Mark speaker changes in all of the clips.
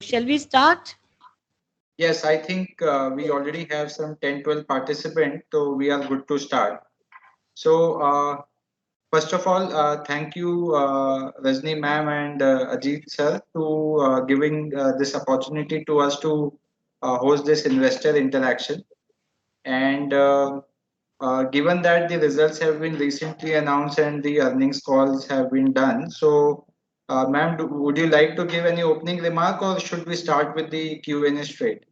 Speaker 1: Shall we start?
Speaker 2: Yes, I think we already have some 10-12 participants, so we are good to start. So, first of all, thank you, Rajni ma'am and Ajit sir, to giving this opportunity to us to host this investor interaction. And given that the results have been recently announced and the earnings calls have been done, so ma'am, would you like to give any opening remark or should we start with the Q&A straight?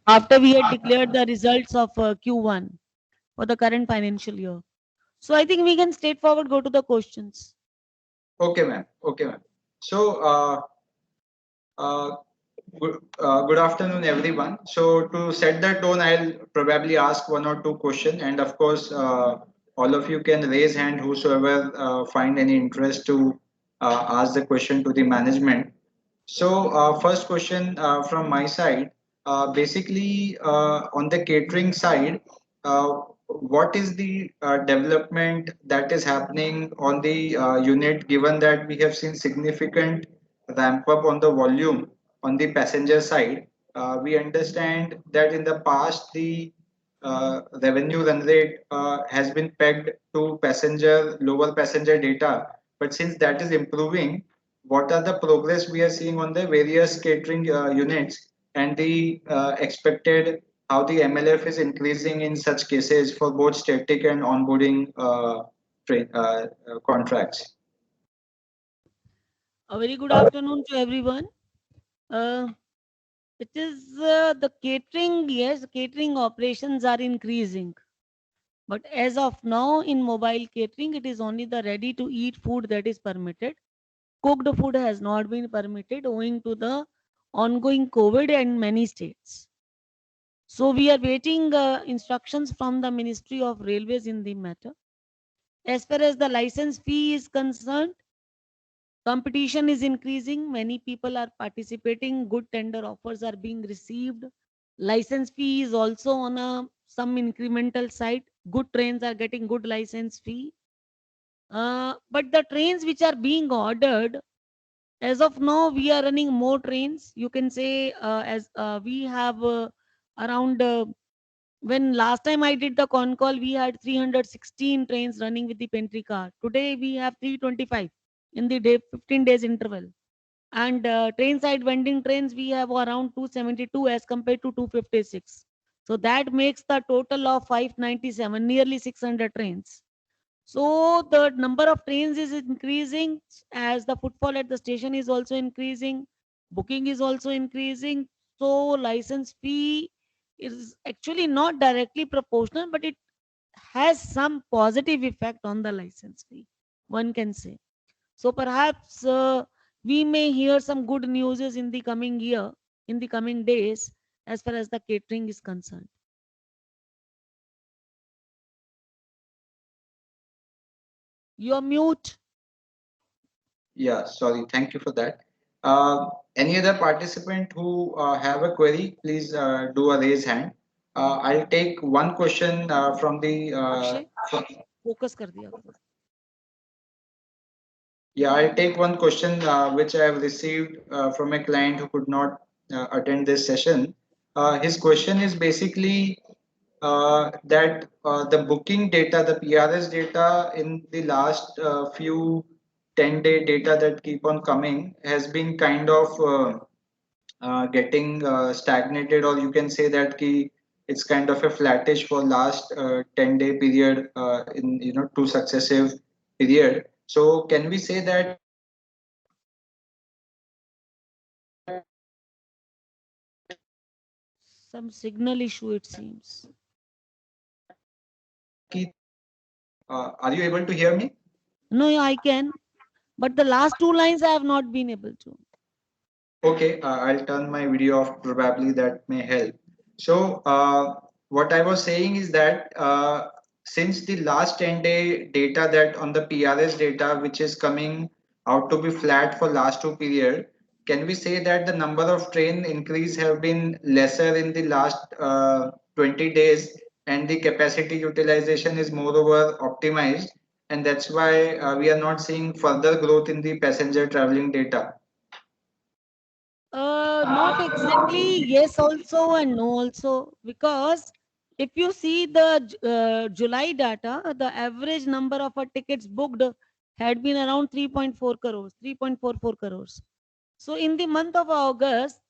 Speaker 1: After we had declared the results of Q1 for the current financial year. So I think we can straightforward go to the questions.
Speaker 2: Okay, ma'am. Okay, ma'am. So, uh, good afternoon, everyone. So, to set the tone, I'll probably ask one or two questions, and of course, all of you can raise hand whosoever find any interest to ask the question to the management. So, first question from my side. Basically, on the catering side, what is the development that is happening on the unit, given that we have seen significant ramp up on the volume on the passenger side? We understand that in the past, the revenue run rate has been pegged to lower passenger data. But since that is improving, what are the progress we are seeing on the various catering units and the expected how the MLF is increasing in such cases for both static and onboarding contracts?
Speaker 1: A very good afternoon to everyone. Uh, it is the catering, yes, catering operations are increasing. But as of now, in mobile catering, it is only the ready to eat food that is permitted. Cooked food has not been permitted owing to the ongoing COVID in many states. So we are waiting instructions from the Ministry of Railways in the matter. As far as the license fee is concerned, competition is increasing. Many people are participating. Good tender offers are being received. License fee is also on a some incremental side. Good trains are getting good license fee. But the trains which are being ordered, as of now, we are running more trains. You can say as we have around when last time I did the con call, we had 316 trains running with the pantry car. Today we have 325 in the day 15 days interval. And train side vending trains we have around 272 as compared to 256. So that makes the total of 597, nearly 600 trains. So the number of trains is increasing as the footfall at the station is also increasing. Booking is also increasing. So license fee is actually not directly proportional, but it has some positive effect on the license fee, one can say. So perhaps we may hear some good news in the coming year, in the coming days, as far as the catering is concerned. You are mute.
Speaker 2: Yeah, sorry. Thank you for that. Uh, any other participant who have a query, please do a raise hand. I'll take one question from the.
Speaker 1: Akshay focus कर दिया करो.
Speaker 2: Yeah, I'll take one question which I have received from a client who could not attend this session. His question is basically that the booking data, the PRS data in the last few 10-day data that keep on coming has been kind of getting stagnated, or you can say that it's kind of a flattish for last 10-day period in two successive period. So can we say that
Speaker 1: Some signal issue it seems.
Speaker 2: are you able to hear me?
Speaker 1: No, I can, but the last two lines I have not been able to.
Speaker 2: Okay, I'll turn my video off. Probably that may help. So, what I was saying is that since the last 10-day data that on the PRS data, which is coming out to be flat for last two period, can we say that the number of train increase have been lesser in the last 20 days, and the capacity utilization is moreover optimized, and that's why we are not seeing further growth in the passenger traveling data?
Speaker 1: Not exactly yes also and no also, because if you see the July data, the average number of tickets booked had been around 3.4 crores, 3.44 crores. So in the month of August,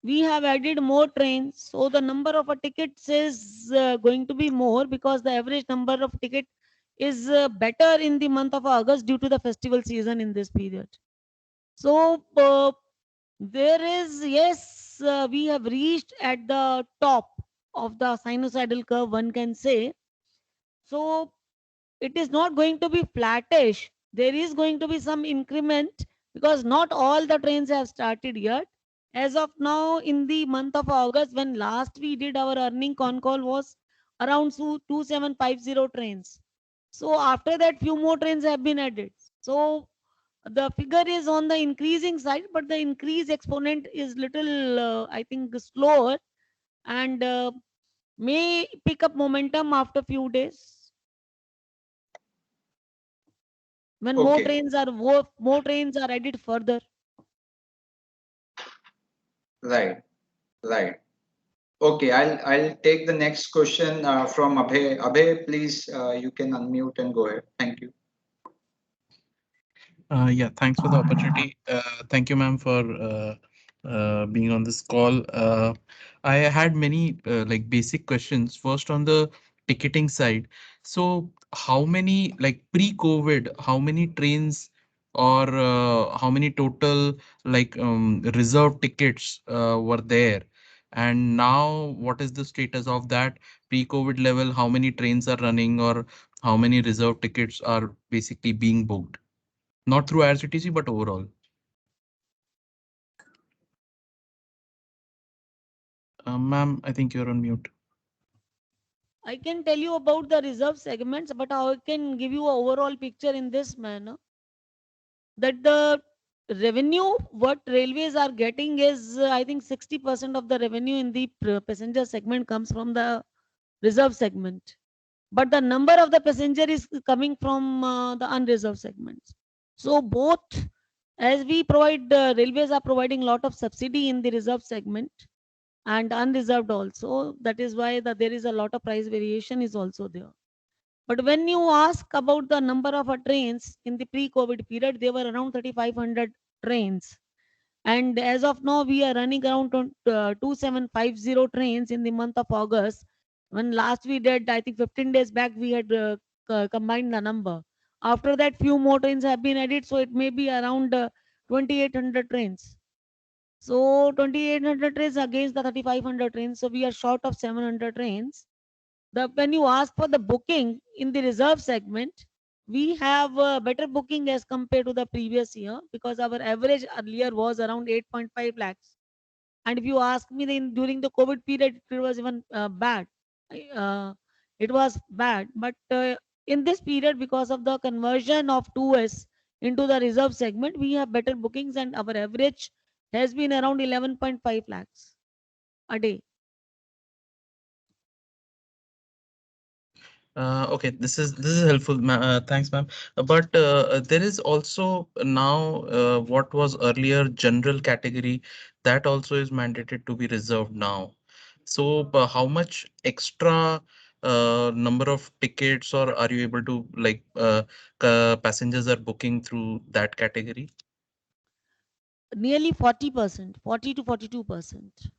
Speaker 1: we have added more trains. So the number of tickets is going to be more, because the average number of ticket is better in the month of August due to the festival season in this period. So there is, yes, we have reached at the top of the sinusoidal curve, one can say. So it is not going to be flattish. There is going to be some increment, because not all the trains have started yet. As of now, in the month of August, when last we did our earning con call, was around 2750 trains. So after that, few more trains have been added. So the figure is on the increasing side, but the increase exponent is little, I think, slower, and may pick up momentum after few days when
Speaker 2: Okay,
Speaker 1: more trains are added further.
Speaker 2: right, right. Okay, I'll take the next question from Abhay. Abhay, please, you can unmute and go ahead. Thank you.
Speaker 3: Yeah, thanks for the opportunity. Thank you, ma'am, for being on this call. I had many like basic questions. First, on the ticketing side. So, how many, like pre-COVID, how many trains or how many total like reserved tickets were there? And now, what is the status of that pre-COVID level? How many trains are running, or how many reserved tickets are basically being booked? Not through IRCTC, but overall. Ma'am, I think you're on mute.
Speaker 1: I can tell you about the reserve segments, but I can give you a overall picture in this manner, that the revenue what railways are getting is, I think, 60% of the revenue in the passenger segment comes from the reserve segment, but the number of the passenger is coming from the unreserved segments. So both, as we provide, railways are providing a lot of subsidy in the reserve segment and unreserved also. That is why there is a lot of price variation is also there. But when you ask about the number of trains in the pre-COVID period, they were around 3,500 trains. And as of now, we are running around 2750 trains in the month of August. When last we did, I think 15 days back, we had combined the number. After that, few more trains have been added, so it may be around 2800 trains. So 2800 trains against the 3500 trains. So we are short of 700 trains. When you ask for the booking in the reserve segment, we have better booking as compared to the previous year, because our average earlier was around 8.5 lakhs. And if you ask me, then during the COVID period, it was even bad. Uh, it was bad. But in this period, because of the conversion of 2S into the reserve segment, we have better bookings, and our average has been around 11.5 lakhs a day.
Speaker 3: Okay, this is helpful. Thanks, ma'am. But there is also now what was earlier general category that also is mandated to be reserved now. So, how much extra number of tickets, or are you able to like passengers are booking through that category?
Speaker 1: Nearly 40%, 40 to 42%.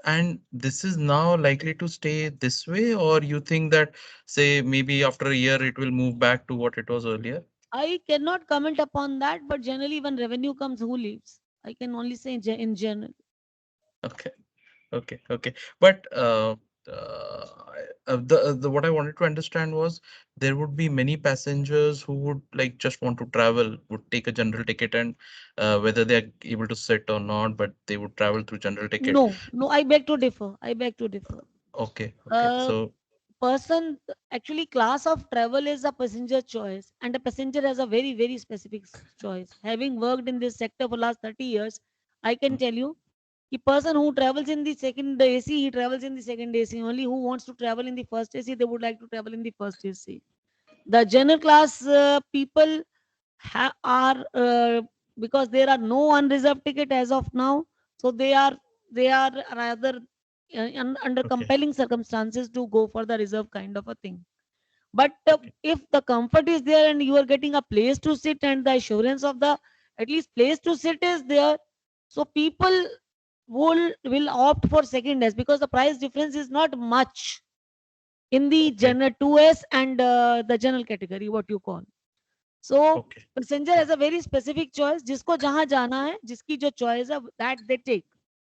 Speaker 3: And this is now likely to stay this way, or you think that, say, maybe after a year it will move back to what it was earlier?
Speaker 1: I cannot comment upon that, but generally, when revenue comes, who leaves? I can only say in general.
Speaker 3: Okay, okay, okay. But the what I wanted to understand was there would be many passengers who would like just want to travel, would take a general ticket, and whether they are able to sit or not, but they would travel through general ticket.
Speaker 1: No, no, I beg to differ. I beg to differ.
Speaker 3: Okay, okay.
Speaker 1: Uh,
Speaker 3: So
Speaker 1: Person, actually, class of travel is a passenger choice, and a passenger has a very, very specific choice. Having worked in this sector for last 30 years, I can tell you, the person who travels in the second AC, he travels in the second AC. Only who wants to travel in the first AC, they would like to travel in the first AC. The general class people are because there are no unreserved ticket as of now, so they are rather under
Speaker 3: Okay.
Speaker 1: compelling circumstances to go for the reserve kind of a thing. But
Speaker 3: Okay.
Speaker 1: if the comfort is there and you are getting a place to sit and the assurance of the at least place to sit is there, so people will opt for second S because the price difference is not much in the
Speaker 3: Okay.
Speaker 1: general 2S and the general category, what you call. So
Speaker 3: Okay.
Speaker 1: passenger
Speaker 3: Okay.
Speaker 1: has a very specific choice. जिसको जहां जाना है, जिसकी जो choice है, that they take.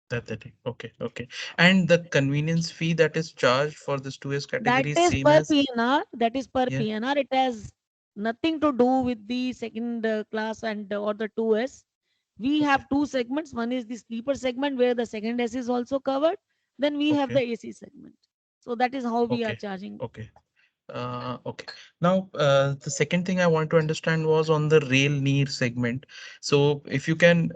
Speaker 3: That thing. Okay. Okay. And the convenience fee that is charged for this 2S
Speaker 1: That
Speaker 3: category is
Speaker 1: is
Speaker 3: same
Speaker 1: per
Speaker 3: as,
Speaker 1: PNR. That is per
Speaker 3: yeah.
Speaker 1: PNR. It has nothing to do with the second class and or the 2S. We
Speaker 3: Okay.
Speaker 1: have two segments. One is the sleeper segment where the second S is also covered. Then we have the
Speaker 3: Okay.
Speaker 1: AC segment. So that is how we are
Speaker 3: Okay.
Speaker 1: charging.
Speaker 3: Okay. Okay. Now, the second thing I want to understand was on the rail near segment. So, if you can,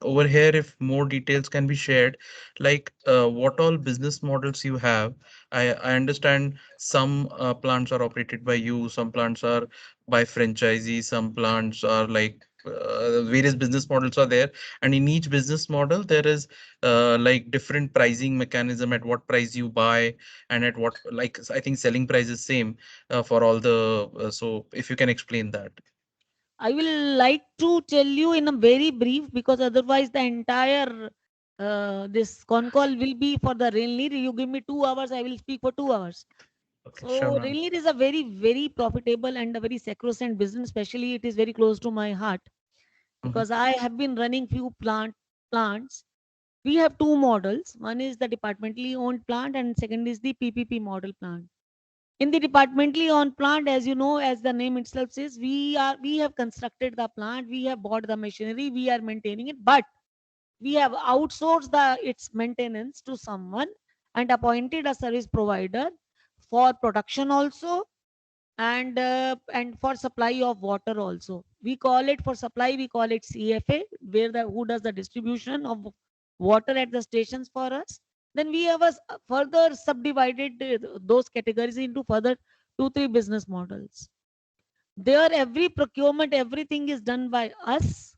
Speaker 3: over here, if more details can be shared, like what all business models you have. I understand some plants are operated by you, some plants are by franchisee, some plants are like various business models are there, and in each business model there is like different pricing mechanism at what price you buy and at what, like, I think selling price is same for all the so if you can explain that.
Speaker 1: I will like to tell you in a very brief because otherwise the entire this con call will be for the rail need. You give me 2 hours, I will speak for 2 hours.
Speaker 3: Okay, sure,
Speaker 1: So rail
Speaker 3: ma'am.
Speaker 1: need is a very very profitable and a very sacrosanct business. Especially it is very close to my heart
Speaker 3: Hmm.
Speaker 1: because I have been running few plants. We have two models. One is the departmentally owned plant and second is the PPP model plant. In the departmentally owned plant, as you know, as the name itself says, we have constructed the plant, we have bought the machinery, we are maintaining it, but we have outsourced the its maintenance to someone and appointed a service provider for production also and for supply of water also. We call it for supply, we call it CFA, where the who does the distribution of water at the stations for us. Then we have further subdivided those categories into further 2 3 business models. There every procurement, everything is done by us,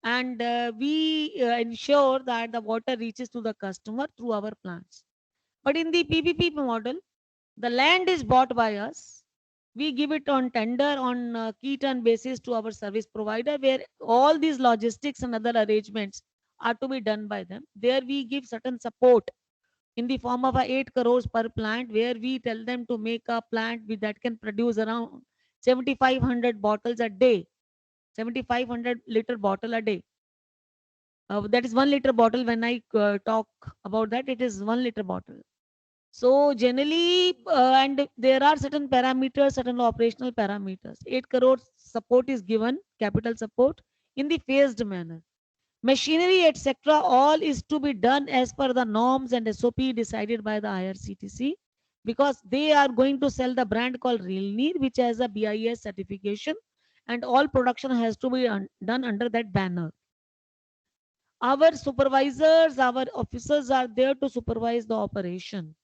Speaker 1: and we ensure that the water reaches to the customer through our plants. But in the PPP model, the land is bought by us. We give it on tender on key turn basis to our service provider, where all these logistics and other arrangements are to be done by them. There we give certain support in the form of a 8 crores per plant, where we tell them to make a plant that can produce around 7,500 bottles a day, 7,500 liter bottle a day. That is 1 liter bottle. When I talk about that, it is 1 liter bottle. So generally, and there are certain parameters, certain operational parameters. 8 crore support is given, capital support, in the phased manner. Machinery, etc., all is to be done as per the norms and SOP decided by the IRCTC, because they are going to sell the brand called Realneer, which has a BIS certification, and all production has to be done under that banner. Our supervisors, our officers are there to supervise the operation.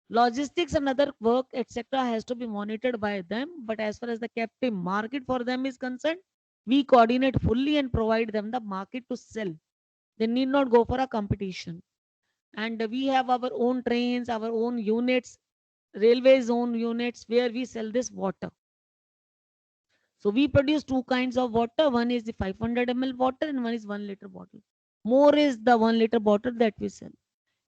Speaker 1: Logistics and other work, etc., has to be monitored by them. But as far as the captive market for them is concerned, we coordinate fully and provide them the market to sell. They need not go for a competition. And we have our own trains, our own units, railways own units where we sell this water. So we produce two kinds of water. One is the 500 ml water and one is 1 liter bottle. More is the 1 liter bottle that we sell.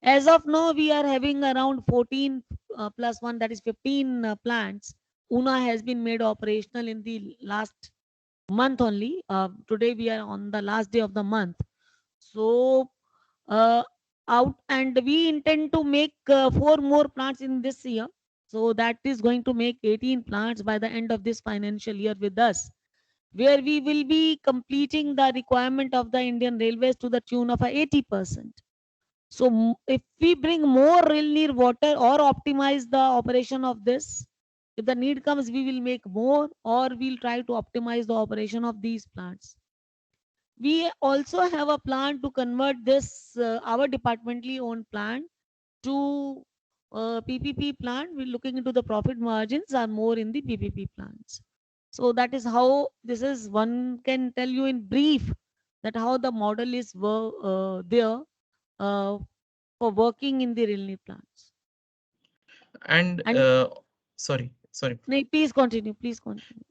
Speaker 1: As of now, we are having around 14 plus 1, that is 15 plants. Una has been made operational in the last month only. Today we are on the last day of the month. So uh, out, and we intend to make 4 more plants in this year. So that is going to make 18 plants by the end of this financial year with us, where we will be completing the requirement of the Indian Railways to the tune of 80%. So if we bring more rail near water or optimize the operation of this, if the need comes, we will make more or we'll try to optimize the operation of these plants. We also have a plan to convert this our departmentally owned plant to PPP plant. We're looking into the profit margins are more in the PPP plants. So that is how this is. One can tell you in brief that how the model is there uh, for working in the railway plants.
Speaker 3: And
Speaker 1: And
Speaker 3: sorry.
Speaker 1: please continue. Please continue.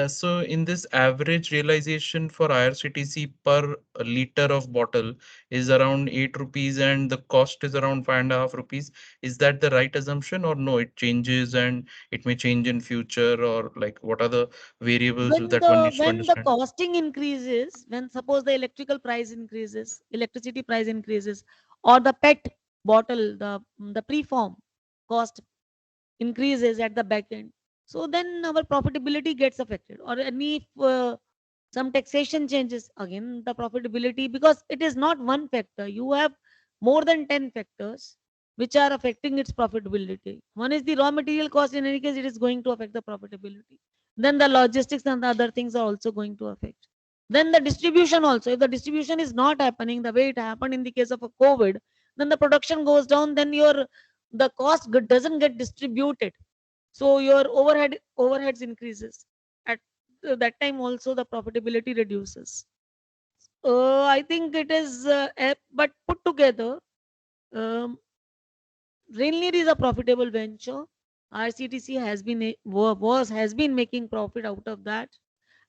Speaker 3: So in this average realization for IRCTC per liter of bottle is around 8 rupees and the cost is around 5.5 rupees. Is that the right assumption or no? It changes and it may change in future, or like what are the variables
Speaker 1: when
Speaker 3: that
Speaker 1: the
Speaker 3: one needs to
Speaker 1: when the
Speaker 3: understand?
Speaker 1: costing increases, when suppose the electrical price increases, electricity price increases, or the pet bottle, the preform cost increases at the back end, so then our profitability gets affected. Or any some taxation changes, again the profitability, because it is not one factor, you have more than 10 factors which are affecting its profitability. One is the raw material cost, in any case it is going to affect the profitability. Then the logistics and the other things are also going to affect. Then the distribution also, if the distribution is not happening the way it happened in the case of a COVID, then the production goes down, then your the cost doesn't get distributed, so your overheads increases. At that time also the profitability reduces. I think it is but put together, um, Railneer is a profitable venture. RCTC has been has been making profit out of that.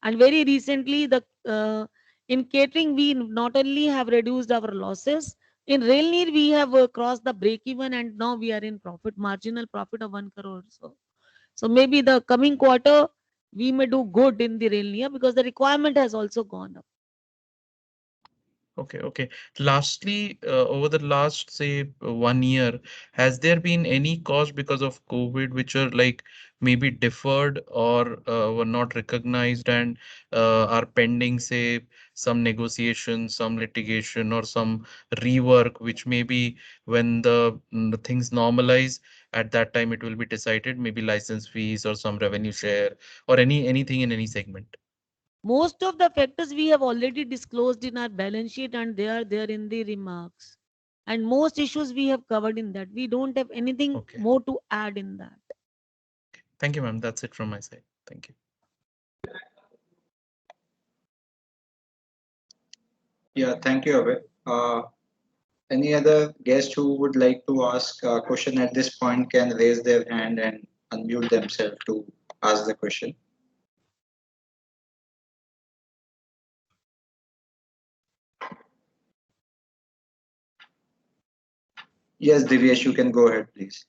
Speaker 1: And very recently, the in catering we not only have reduced our losses, in Railneer we have crossed the break even, and now we are in profit, marginal profit of 1 crore. So maybe the coming quarter we may do good in the Railneer because the requirement has also gone up.
Speaker 3: Okay, okay. Lastly, over the last, say, 1 year, has there been any cost because of COVID which are like maybe deferred or were not recognized and are pending, say, some negotiation, some litigation, or some rework, which maybe when the things normalize, at that time it will be decided, maybe license fees or some revenue share or anything in any segment.
Speaker 1: Most of the factors we have already disclosed in our balance sheet and they are there in the remarks. And most issues we have covered in that. We don't have anything
Speaker 3: Okay.
Speaker 1: more to add in that.
Speaker 3: Thank you, ma'am. That's it from my side. Thank you.
Speaker 2: Yeah, thank you, Abhay. Any other guest who would like to ask a question at this point can raise their hand and unmute themselves to ask the question. Yes, Divyesh, you can go ahead, please.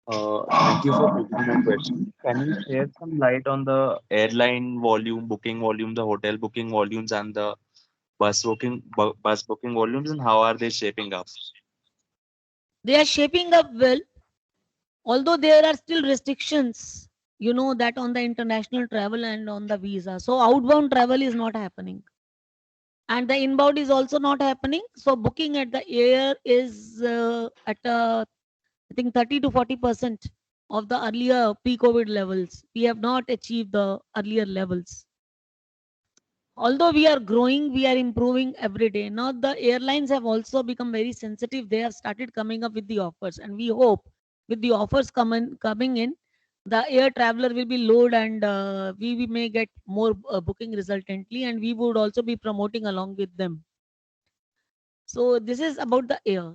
Speaker 4: Thank you for taking my question. Can you share some light on the airline volume, booking volume, the hotel booking volumes, and the bus booking volumes, and how are they shaping up?
Speaker 1: They are shaping up well, although there are still restrictions, you know, that on the international travel and on the visa. So outbound travel is not happening. And the inbound is also not happening. So booking at the air is at I think 30 to 40% of the earlier pre-COVID levels. We have not achieved the earlier levels. Although we are growing, we are improving every day. Now the airlines have also become very sensitive. They have started coming up with the offers, and we hope with the offers coming in, the air traveler will be low, and we may get more booking resultantly, and we would also be promoting along with them. So this is about the air.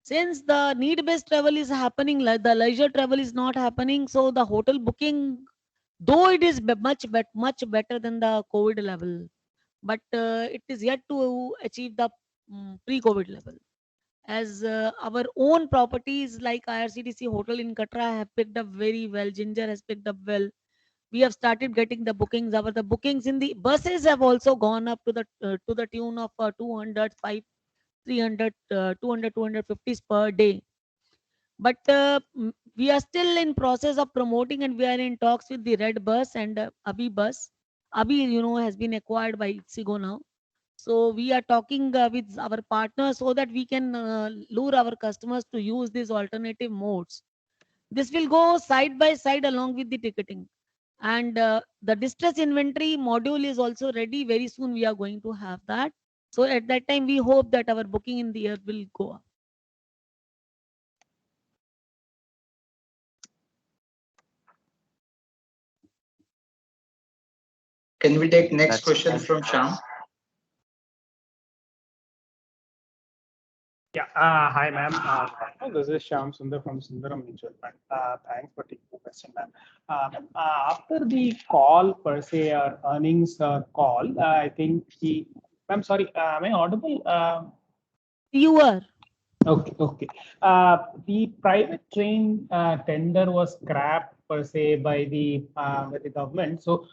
Speaker 1: Since the need-based travel is happening, like the leisure travel is not happening, so the hotel booking, though it is much better than the COVID level, but it is yet to achieve the pre-COVID level. As our own properties like IRCTC hotel in Katra have picked up very well, Ginger has picked up well. We have started getting the bookings. Our the bookings in the buses have also gone up to the tune of 200, 300, 200, 250 per day. But we are still in process of promoting, and we are in talks with the Red Bus and Abhi Bus. Abhi, you know, has been acquired by Ixigo now. So we are talking with our partners so that we can lure our customers to use these alternative modes. This will go side by side along with the ticketing. And the distress inventory module is also ready. Very soon we are going to have that. So at that time, we hope that our booking in the year will go up.
Speaker 2: Can we take next
Speaker 4: That's
Speaker 2: question from Sham?
Speaker 5: Yeah. Hi, ma'am. This is Shyam Sundar from Sundaram Mutual Fund. Thanks for taking the question, ma'am. After the call per se, or earnings call, I think the. I'm sorry. Am I audible?
Speaker 1: You are.
Speaker 5: Okay, okay. The private train tender was scrapped per se by the government. So,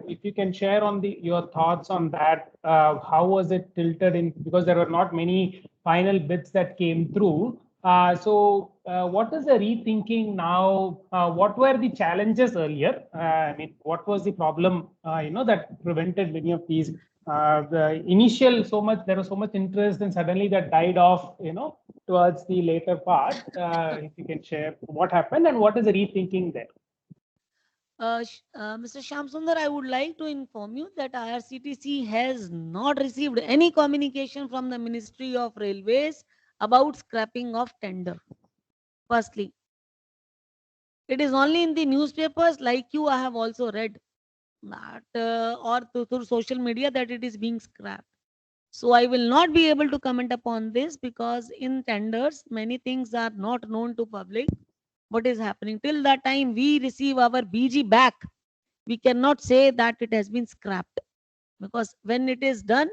Speaker 5: if you can share on your thoughts on that, how was it tilted in, because there were not many final bids that came through. What is the rethinking now? What were the challenges earlier? I mean, what was the problem? That prevented many of these the initial there was so much interest, and suddenly that died off, towards the later part. If you can share what happened and what is the rethinking there.
Speaker 1: Mr. Shamsundar, I would like to inform you that IRCTC has not received any communication from the Ministry of Railways about scrapping of tender. Firstly, it is only in the newspapers, like you, I have also read that, or through social media, that it is being scrapped. So I will not be able to comment upon this, because in tenders, many things are not known to public. What is happening till that time we receive our BG back, we cannot say that it has been scrapped, because when it is done,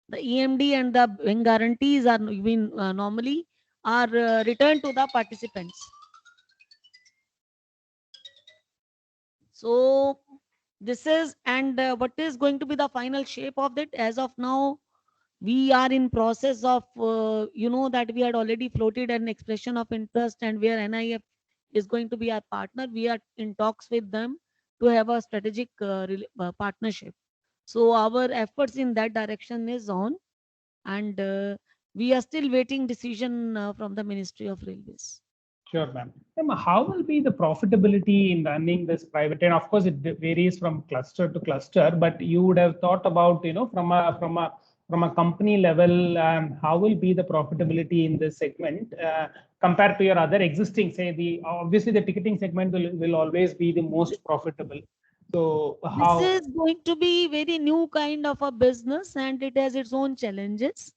Speaker 1: the EMD and the guarantees are been normally are returned to the participants. So this is, and what is going to be the final shape of it? As of now, we are in process of, that we had already floated an expression of interest, and where NIF is going to be our partner. We are in talks with them to have a strategic partnership. So our efforts in that direction is on, and we are still waiting decision from the Ministry of Railways.
Speaker 5: Sure, ma'am. Ma'am, how will be the profitability in running this private train? Of course, it varies from cluster to cluster, but you would have thought about, from a company level, how will be the profitability in this segment compared to your other existing, say, obviously the ticketing segment will always be the most profitable. So
Speaker 1: This
Speaker 5: how?
Speaker 1: is going to be very new kind of a business, and it has its own challenges.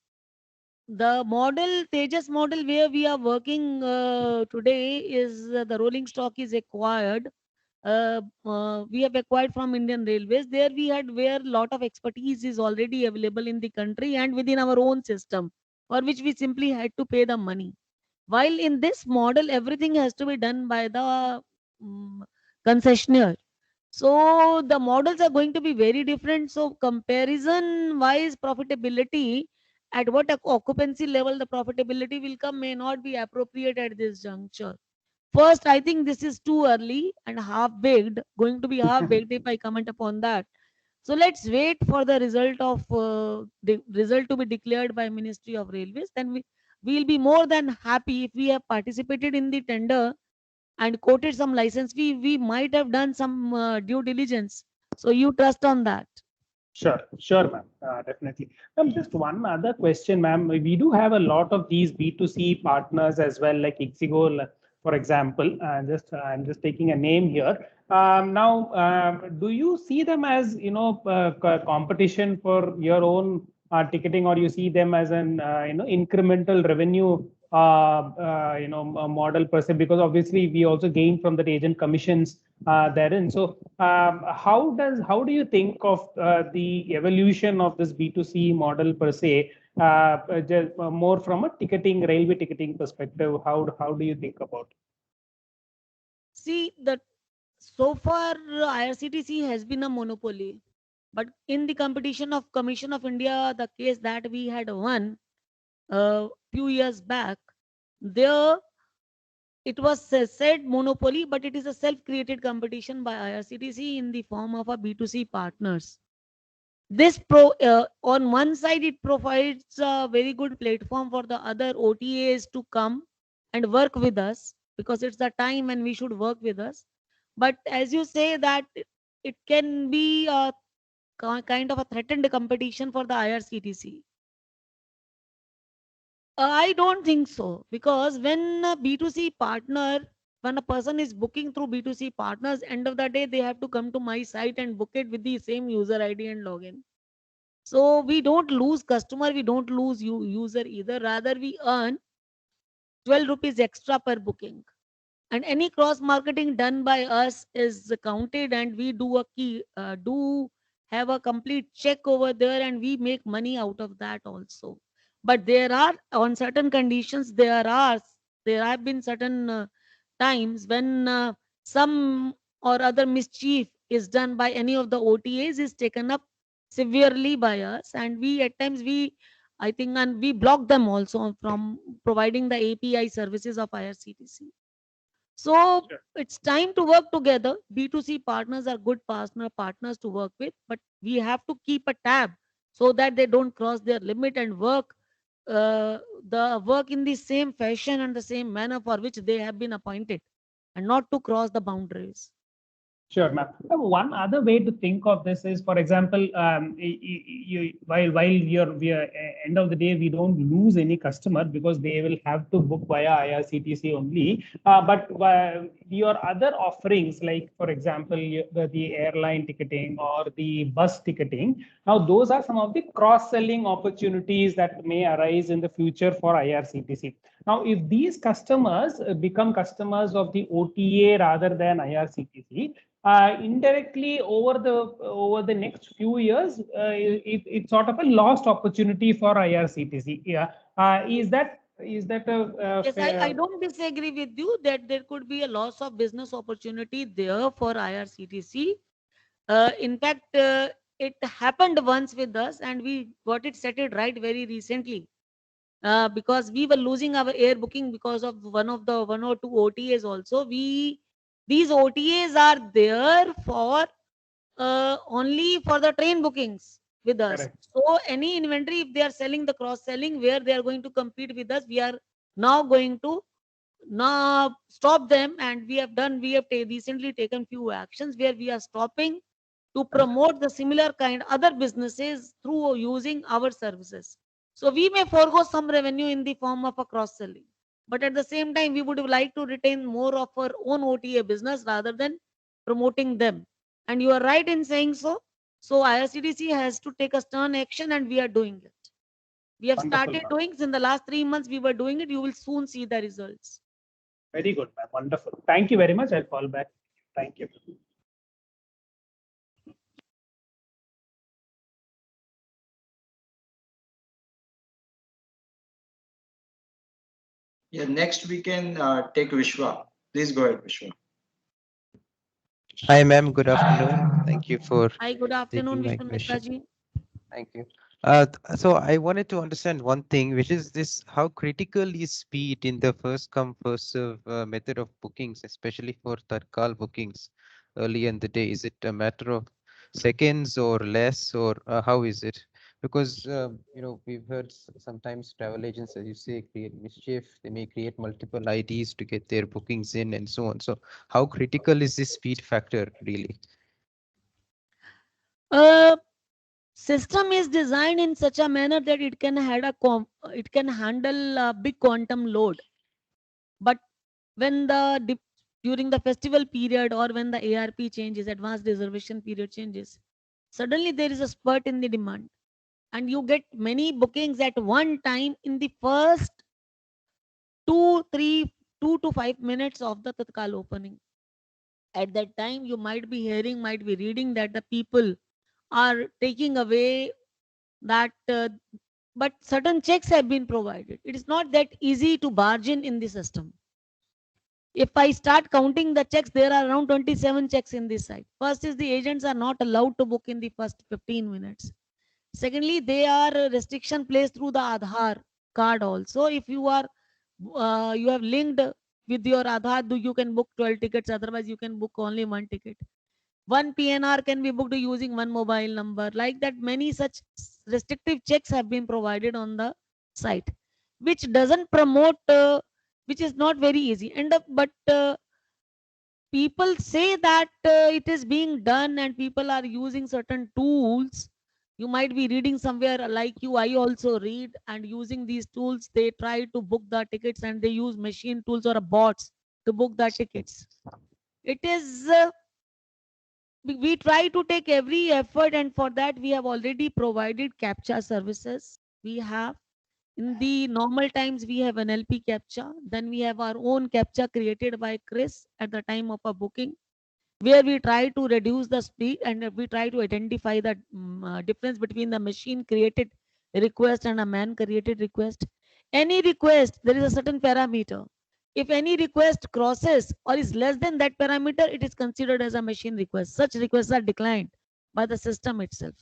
Speaker 1: The model, Tejas model, where we are working today, is the rolling stock is acquired. We have acquired from Indian Railways. There we had where lot of expertise is already available in the country and within our own system, for which we simply had to pay the money. While in this model, everything has to be done by the concessionaire. So the models are going to be very different. So comparison wise, profitability, at what occupancy level the profitability will come, may not be appropriate at this juncture. First, I think this is too early and half baked, going to be half baked if I comment upon that. So let's wait for the result of the result to be declared by Ministry of Railways. Then we will be more than happy. If we have participated in the tender and quoted some license, we might have done some due diligence. So you trust on that.
Speaker 5: Sure, ma'am. Definitely. Ma'am, just one other question, ma'am. We do have a lot of these B2C partners as well, like Ixigo, for example. I'm just taking a name here. Now, do you see them as, competition for your own ticketing, or you see them as an, incremental revenue, model per se? Because obviously we also gain from the agent commissions therein. So, how do you think of the evolution of this B2C model per se, just more from a railway ticketing perspective? How do you think about it?
Speaker 1: See, that so far IRCTC has been a monopoly, but in the competition of Commission of India, the case that we had won a few years back, there it was said monopoly, but it is a self-created competition by IRCTC in the form of a B2C partners. This on one side, it provides a very good platform for the other OTAs to come and work with us, because it's the time when we should work with us. But as you say that it can be a kind of a threatened competition for the IRCTC. I don't think so, because when a B2C partner, when a person is booking through B2C partners, end of the day they have to come to my site and book it with the same user ID and login. So we don't lose customer, we don't lose user either. Rather, we earn 12 rupees extra per booking. And any cross marketing done by us is counted, and we do have a complete check over there, and we make money out of that also. But there are, on certain conditions, there have been certain times when some or other mischief is done by any of the OTAs is taken up severely by us, and we at times we I think and we block them also from providing the API services of IRCTC. So
Speaker 5: Sure.
Speaker 1: it's time to work together. B2C partners are good partners to work with, but we have to keep a tab so that they don't cross their limit and work in the same fashion and the same manner for which they have been appointed, and not to cross the boundaries.
Speaker 5: Sure, ma'am. One other way to think of this is, for example, while end of the day we don't lose any customer because they will have to book via IRCTC only. But your other offerings, like for example, the airline ticketing or the bus ticketing, now those are some of the cross-selling opportunities that may arise in the future for IRCTC. Now, if these customers become customers of the OTA rather than IRCTC, indirectly over the next few years, it's sort of a lost opportunity for IRCTC. Yeah, is that a
Speaker 1: Yes, I
Speaker 5: fair?
Speaker 1: don't disagree with you that there could be a loss of business opportunity there for IRCTC. In fact, it happened once with us, and we got it settled right very recently. Because we were losing our air booking because of one or two OTAs also. These OTAs are there for only for the train bookings with us.
Speaker 5: Correct.
Speaker 1: So any inventory, if they are selling the cross selling where they are going to compete with us, we are now going to now stop them, and we have recently taken few actions where we are stopping to promote the similar kind other businesses through using our services. So we may forego some revenue in the form of a cross selling, but at the same time we would like to retain more of our own OTA business rather than promoting them. And you are right in saying so. So IRCTC has to take a stern action, and we are doing it. We have
Speaker 5: Wonderful,
Speaker 1: started
Speaker 5: ma'am.
Speaker 1: doing in the last 3 months. We were doing it. You will soon see the results.
Speaker 5: Very good, ma'am. Wonderful. Thank you very much. I'll call back. Thank you.
Speaker 2: Yeah, next we can take Vishwa. Please go ahead, Vishwa.
Speaker 6: Hi, ma'am. Good afternoon. Thank you for
Speaker 1: Hi, good afternoon,
Speaker 6: taking my
Speaker 1: Mr. Mehta
Speaker 6: question.
Speaker 1: ji.
Speaker 6: Thank you. So I wanted to understand one thing, which is this: how critical is speed in the first come first serve method of bookings, especially for Tatkal bookings early in the day? Is it a matter of seconds or less, or how is it? Because we've heard sometimes travel agents, as you say, create mischief. They may create multiple IDs to get their bookings in, and so on. So how critical is this speed factor really?
Speaker 1: Uh, System is designed in such a manner that it can handle a big quantum load. But when during the festival period, or when the ARP changes, advanced reservation period changes, suddenly there is a spurt in the demand, and you get many bookings at one time in the first 2 to 5 minutes of the Tatkal opening. At that time, you might be reading that the people are taking away that, but certain checks have been provided. It is not that easy to barge in the system. If I start counting the checks, there are around 27 checks in this site. First is the agents are not allowed to book in the first 15 minutes. Secondly, they are restriction placed through the Aadhaar card also. If you have linked with your Aadhaar, you can book 12 tickets. Otherwise, you can book only one ticket. One PNR can be booked using one mobile number. Like that, many such restrictive checks have been provided on the site, which doesn't promote, which is not very easy. But people say that it is being done and people are using certain tools. You might be reading somewhere, like you, I also read, and using these tools they try to book the tickets, and they use machine tools or bots to book the tickets. It is we try to take every effort, and for that we have already provided captcha services. We have, in the normal times, we have an LP captcha, then we have our own captcha created by Chris at the time of a booking, where we try to reduce the speed, and we try to identify the difference between the machine created request and a man created request. Any request, there is a certain parameter. If any request crosses or is less than that parameter, it is considered as a machine request. Such requests are declined by the system itself.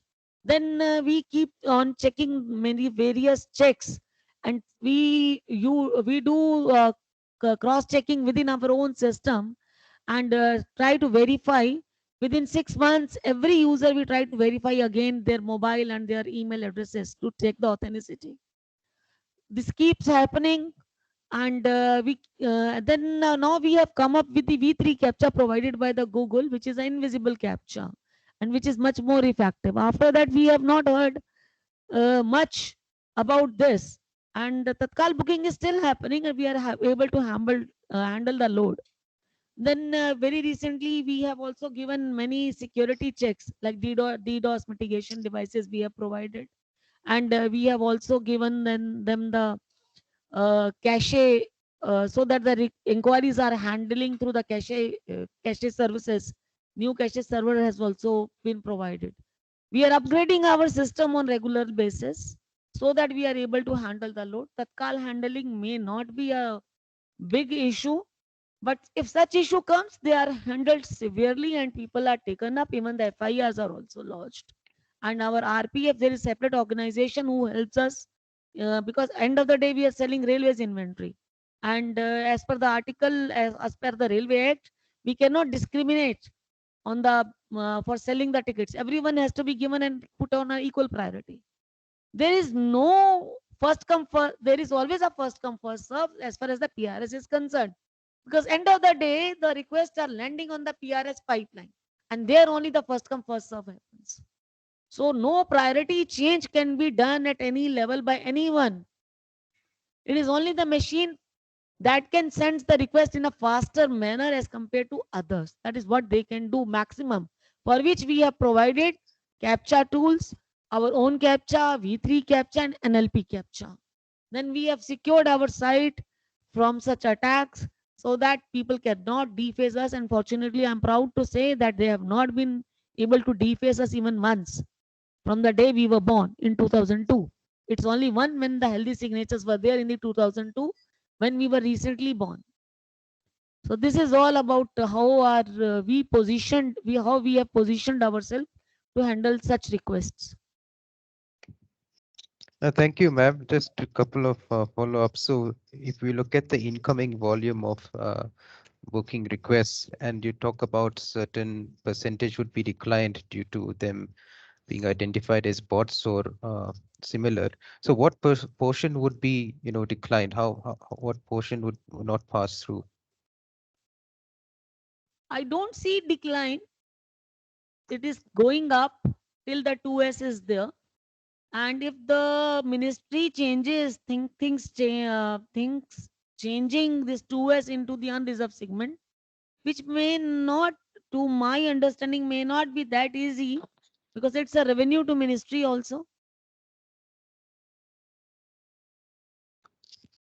Speaker 1: Then we keep on checking many various checks, and we do cross checking within our own system, and try to verify within 6 months. Every user, we try to verify again their mobile and their email addresses to check the authenticity. This keeps happening, and we then now we have come up with the V3 captcha provided by the Google, which is an invisible captcha, and which is much more effective. After that, we have not heard much about this, and the Tatkal booking is still happening, and we are able to handle the load. Then very recently, we have also given many security checks, like DDoS mitigation devices we have provided, and we have also given them the cache, so that the inquiries are handling through the cache services. New cache server has also been provided. We are upgrading our system on regular basis, so that we are able to handle the load. Tatkal handling may not be a big issue, but if such issue comes, they are handled severely and people are taken up. Even the FIRs are also lodged. And our RPF, there is separate organization who helps us, because end of the day we are selling railways inventory. And as per the article, as per the Railway Act, we cannot discriminate on the for selling the tickets. Everyone has to be given and put on an equal priority. There is no first come first. There is always a first come first serve as far as the PRS is concerned, because end of the day the requests are landing on the PRS pipeline, and there only the first come first serve happens. So no priority change can be done at any level by anyone. It is only the machine that can send the request in a faster manner as compared to others. That is what they can do maximum, for which we have provided captcha tools, our own captcha, V3 captcha, and NLP captcha. Then we have secured our site from such attacks, so that people cannot deface us. And fortunately, I'm proud to say that they have not been able to deface us even once from the day we were born in 2002. It's only one when the healthy signatures were there in the 2002, when we were recently born. So this is all about how are we how we have positioned ourselves to handle such requests.
Speaker 6: Thank you, ma'am. Just a couple of follow-ups. So if we look at the incoming volume of booking requests, and you talk about certain percentage would be declined due to them being identified as bots or similar. So what portion would be, declined? What portion would not pass through?
Speaker 1: I don't see decline. It is going up till the 2S is there. And if the ministry changes things changing this 2S into the unreserved segment, which may not, to my understanding, may not be that easy, because it's a revenue to ministry also.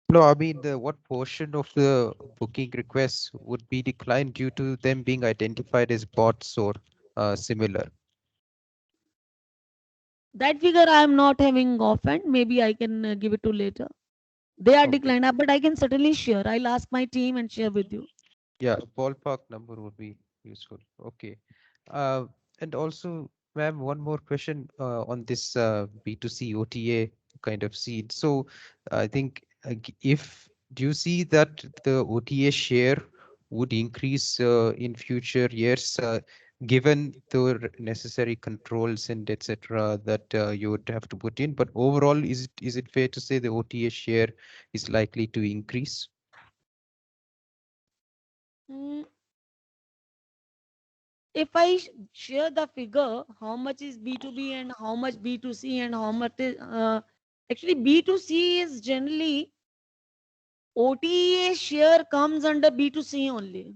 Speaker 6: No, I mean, what portion of the booking requests would be declined due to them being identified as bots or similar?
Speaker 1: That figure I am not having offhand. Maybe I can give it to later. They are
Speaker 6: Okay.
Speaker 1: declined, but I can certainly share. I'll ask my team and share with you.
Speaker 6: Yeah, ballpark number would be useful. Okay. Uh, and also, ma'am, one more question on this B2C OTA kind of seed. So I think if do you see that the OTA share would increase in future years, given the necessary controls and etc. that you would have to put in? But overall, is it fair to say the OTA share is likely to increase?
Speaker 1: Mm, if I share the figure, how much is B2B and how much B2C and how much is actually B2C is generally OTA share comes under B2C only.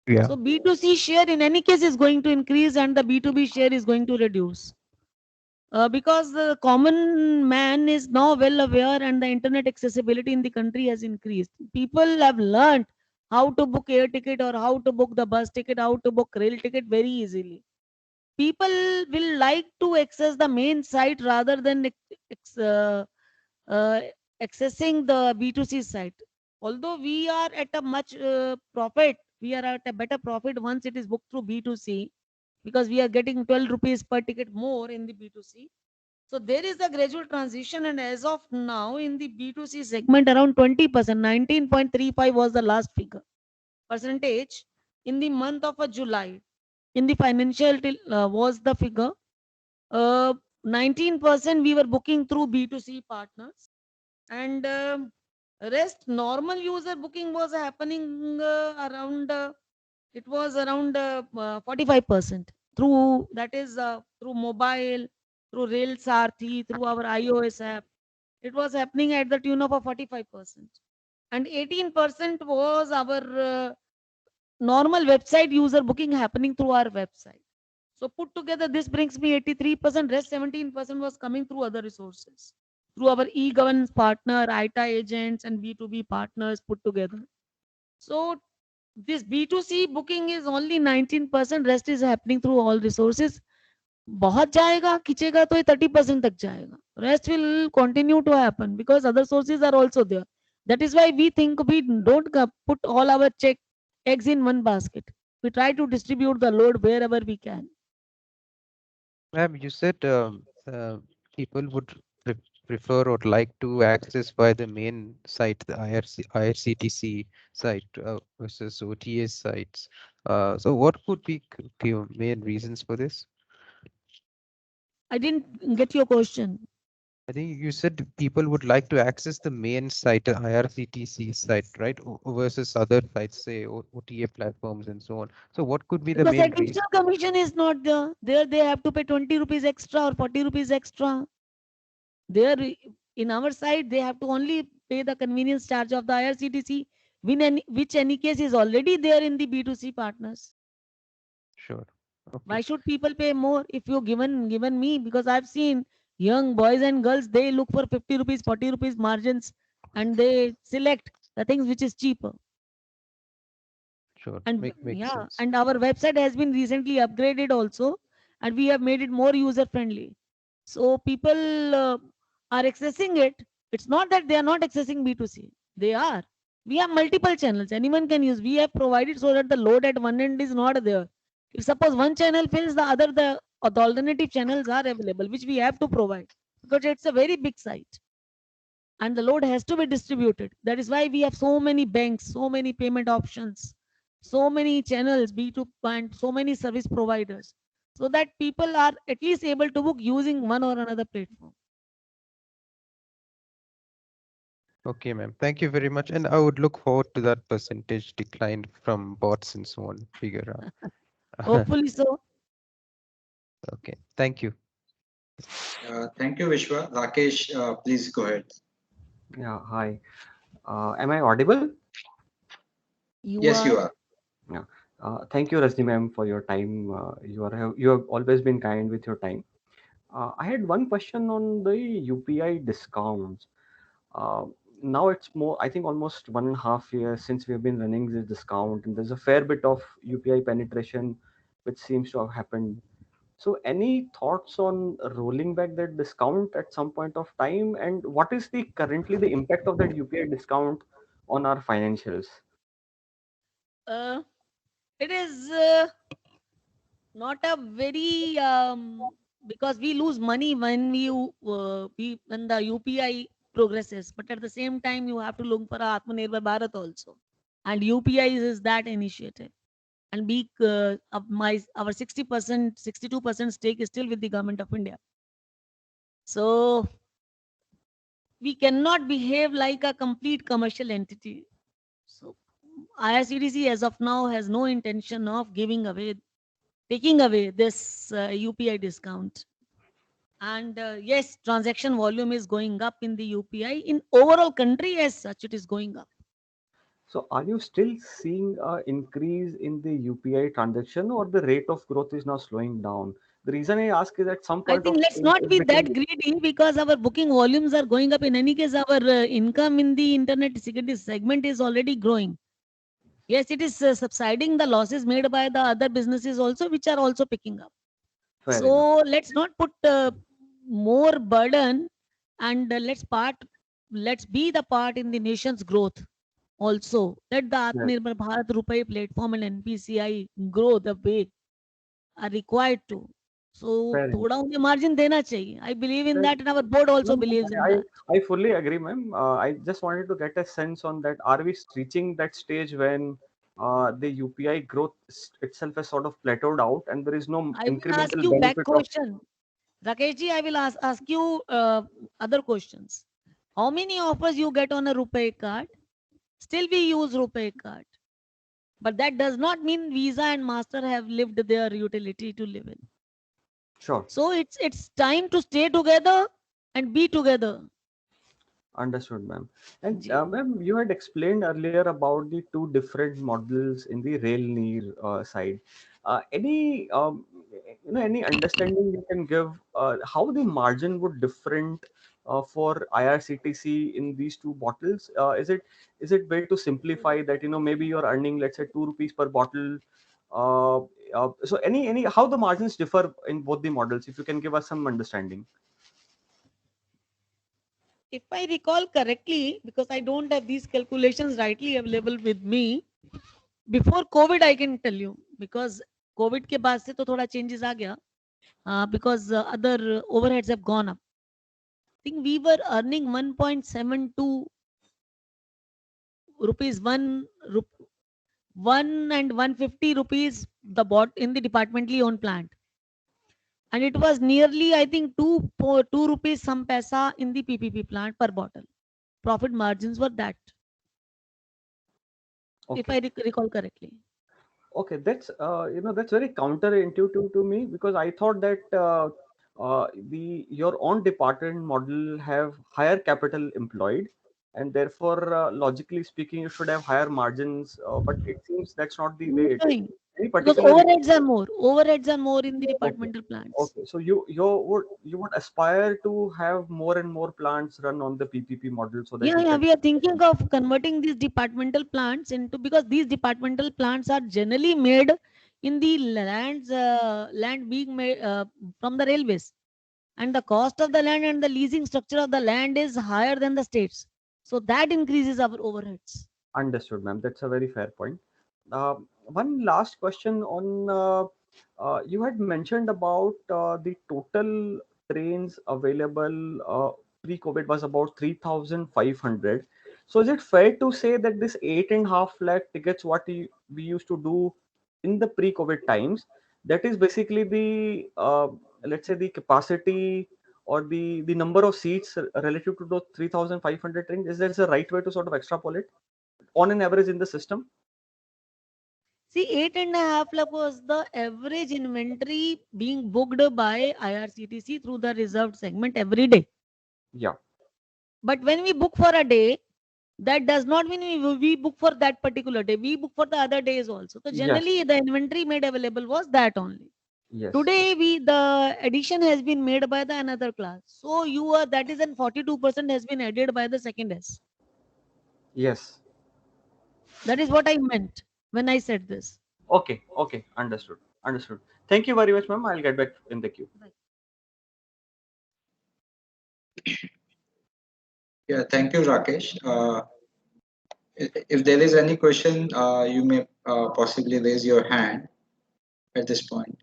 Speaker 6: Yeah.
Speaker 1: So B2C share in any case is going to increase and the B2B share is going to reduce. Because the common man is now well aware and the internet accessibility in the country has increased. People have learned how to book air ticket or how to book the bus ticket, how to book rail ticket very easily. People will like to access the main site rather than uh, accessing the B2C site. Although we are at a much profit, we are at a better profit once it is booked through B2C because we are getting 12 rupees per ticket more in the B2C. So there is a gradual transition, and as of now, in the B2C segment, around 20%, 19.35 was the last figure percentage in the month of July. In the financial till was the figure. 19% we were booking through B2C partners, and rest normal user booking was happening around. It was around 45% through, that is through mobile, through rail sarthi, through our iOS app. It was happening at the tune of a 45%, and 18% was our normal website user booking happening through our website. So put together, this brings me 83%. Rest 17% was coming through other resources, through our e-governance partner, ITA agents, and B2B partners put together. So this B2C booking is only 19%. Rest is happening through all resources. बहुत जाएगा खींचेगा तो ये 30% तक जाएगा. Rest will continue to happen because other sources are also there. That is why we think we don't put all our eggs in one basket. We try to distribute the load wherever we can.
Speaker 6: Ma'am, you said people would prefer or like to access by the main site, the IRCTC site versus OTA sites. So what could be the main reasons for this?
Speaker 1: I didn't get your question.
Speaker 6: I think you said people would like to access the main site, the IRCTC site, right? Versus other sites, say OTA platforms and so on. So what could be the
Speaker 1: Because
Speaker 6: main reason?
Speaker 1: additional commission is not there. There they have to pay 20 rupees extra or 40 rupees extra. There in our side, they have to only pay the convenience charge of the IRCTC, which any case is already there in the B2C partners.
Speaker 6: Sure. Okay.
Speaker 1: Why should people pay more if you given me? Because I've seen young boys and girls, they look for 50 rupees, 40 rupees margins, and they select the things which is cheaper.
Speaker 6: Sure.
Speaker 1: And
Speaker 6: Makes
Speaker 1: yeah,
Speaker 6: sense.
Speaker 1: and our website has been recently upgraded also, and we have made it more user friendly. So people are accessing it. It's not that they are not accessing B2C. They are. We have multiple channels. Anyone can use. We have provided so that the load at one end is not there. If suppose one channel fails, the alternative channels are available, which we have to provide because it's a very big site and the load has to be distributed. That is why we have so many banks, so many payment options, so many channels, B2 and so many service providers, so that people are at least able to book using one or another platform.
Speaker 6: Okay, ma'am. Thank you very much. And I would look forward to that percentage decline from bots and so on figure out.
Speaker 1: Hopefully so.
Speaker 6: Okay. Thank you.
Speaker 2: Thank you, Vishwa. Rakesh, please go ahead.
Speaker 7: Yeah, hi. Am I audible?
Speaker 1: You
Speaker 2: Yes,
Speaker 1: are.
Speaker 2: you are.
Speaker 7: Yeah. Thank you, Rajni ma'am, for your time. You have always been kind with your time. I had one question on the UPI discounts. Uh, Now it's more, I think, almost 1.5 years since we have been running this discount, and there's a fair bit of UPI penetration which seems to have happened. So, any thoughts on rolling back that discount at some point of time, and what is the currently the impact of that UPI discount on our financials?
Speaker 1: Uh, it is not a very because we lose money when when the UPI progresses, but at the same time you have to look for Atmanirbhar Bharat also, and UPI is that initiative. And our 60%, 62% stake is still with the government of India. So we cannot behave like a complete commercial entity. So IRCTC as of now has no intention of giving away taking away this UPI discount. And yes, transaction volume is going up in the UPI. In overall country as such, it is going up.
Speaker 7: So are you still seeing an increase in the UPI transaction, or the rate of growth is now slowing down? The reason I ask is at some
Speaker 1: I
Speaker 7: point
Speaker 1: think
Speaker 7: of
Speaker 1: let's
Speaker 7: time
Speaker 1: not
Speaker 7: it
Speaker 1: be
Speaker 7: became.
Speaker 1: that greedy because our booking volumes are going up. In any case, our income in the internet security segment is already growing. Yes, it is subsiding the losses made by the other businesses also, which are also picking up.
Speaker 7: Fair enough.
Speaker 1: So let's not put more burden, and let's be the part in the nation's growth also. Let the
Speaker 7: Fair,
Speaker 1: Atmanirbhar Bharat Rupee platform and NPCI grow the way are required to. So
Speaker 7: fair enough.
Speaker 1: thoda unhe margin dena chahiye. I believe in
Speaker 7: Fair.
Speaker 1: that, and our board
Speaker 7: No,
Speaker 1: also
Speaker 7: no,
Speaker 1: believes in
Speaker 7: I,
Speaker 1: that.
Speaker 7: I fully agree, ma'am. I just wanted to get a sense on that. Are we reaching that stage when the UPI growth itself has sort of plateaued out and there is no
Speaker 1: I will ask
Speaker 7: incremental
Speaker 1: you back
Speaker 7: benefit of.
Speaker 1: question. Rakeshji, I will ask you other questions. How many offers you get on a Rupee card? Still we use Rupee card. But that does not mean Visa and Master have lived their utility to live in.
Speaker 7: Sure.
Speaker 1: So it's time to stay together and be together.
Speaker 7: Understood, ma'am. And
Speaker 1: Ji.
Speaker 7: ma'am, you had explained earlier about the two different models in the rail near side. Any any understanding you can give how the margin would different for IRCTC in these two bottles? Is it way to simplify that, maybe you're earning, let's say, 2 rupees per bottle? Uh, so any how the margins differ in both the models, if you can give us some understanding.
Speaker 1: If I recall correctly, because I don't have these calculations rightly available with me, before COVID I can tell you, because COVID के बाद से तो थोड़ा changes आ गया, because other overheads have gone up. I think we were earning 1.72 rupees, 1 and 150 rupees the bot in the departmentally owned plant, and it was nearly, I think, 2 rupees some paisa in the PPP plant per bottle. Profit margins were that, if
Speaker 7: Okay.
Speaker 1: I recall correctly.
Speaker 7: Okay, that's very counterintuitive to me, because I thought that the your own department model have higher capital employed, and therefore logically speaking you should have higher margins. But it seems that's not the way it is.
Speaker 1: No,
Speaker 7: Any
Speaker 1: because
Speaker 7: particular reason?
Speaker 1: overheads are more in the
Speaker 7: Okay,
Speaker 1: departmental plants.
Speaker 7: okay. So you would aspire to have more and more plants run on the PPP model so that
Speaker 1: Yeah,
Speaker 7: you
Speaker 1: yeah,
Speaker 7: can.
Speaker 1: we are thinking of converting these departmental plants into, because these departmental plants are generally made in the land being made from the railways, and the cost of the land and the leasing structure of the land is higher than the states, so that increases our overheads.
Speaker 7: Understood, ma'am. That's a very fair point. One last question on you had mentioned about the total trains available pre-COVID was about 3,500. So is it fair to say that this 8.5 lakh tickets, what we used to do in the pre-COVID times, that is basically the let's say the capacity or the number of seats relative to those 3,500 trains? Is there a right way to sort of extrapolate on an average in the system?
Speaker 1: See, 8.5 lakh was the average inventory being booked by IRCTC through the reserved segment every day.
Speaker 7: Yeah.
Speaker 1: But when we book for a day, that does not mean we book for that particular day. We book for the other days also. So
Speaker 7: Yes.
Speaker 1: generally, the inventory made available was that only.
Speaker 7: Yes.
Speaker 1: Today, the addition has been made by the another class. So you are, that is, an 42% has been added by the second S.
Speaker 7: Yes.
Speaker 1: That is what I meant when I said this.
Speaker 7: Okay. Okay. Understood. Understood. Thank you very much, ma'am. I'll get back in the queue.
Speaker 2: Yeah, thank you, Rakesh. If there is any question, you may possibly raise your hand at this point.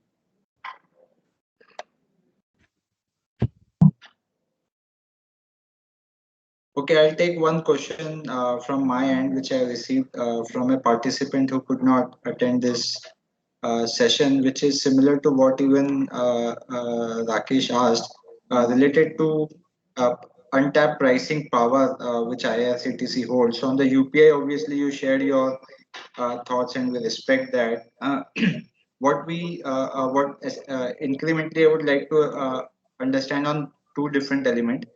Speaker 2: Okay, I'll take one question from my end, which I received from a participant who could not attend this session, which is similar to what even Rakesh asked, related to uh, untapped pricing power, which IRCTC holds. So on the UPI, obviously, you shared your thoughts, and we respect that. what incrementally I would like to understand on two different elements.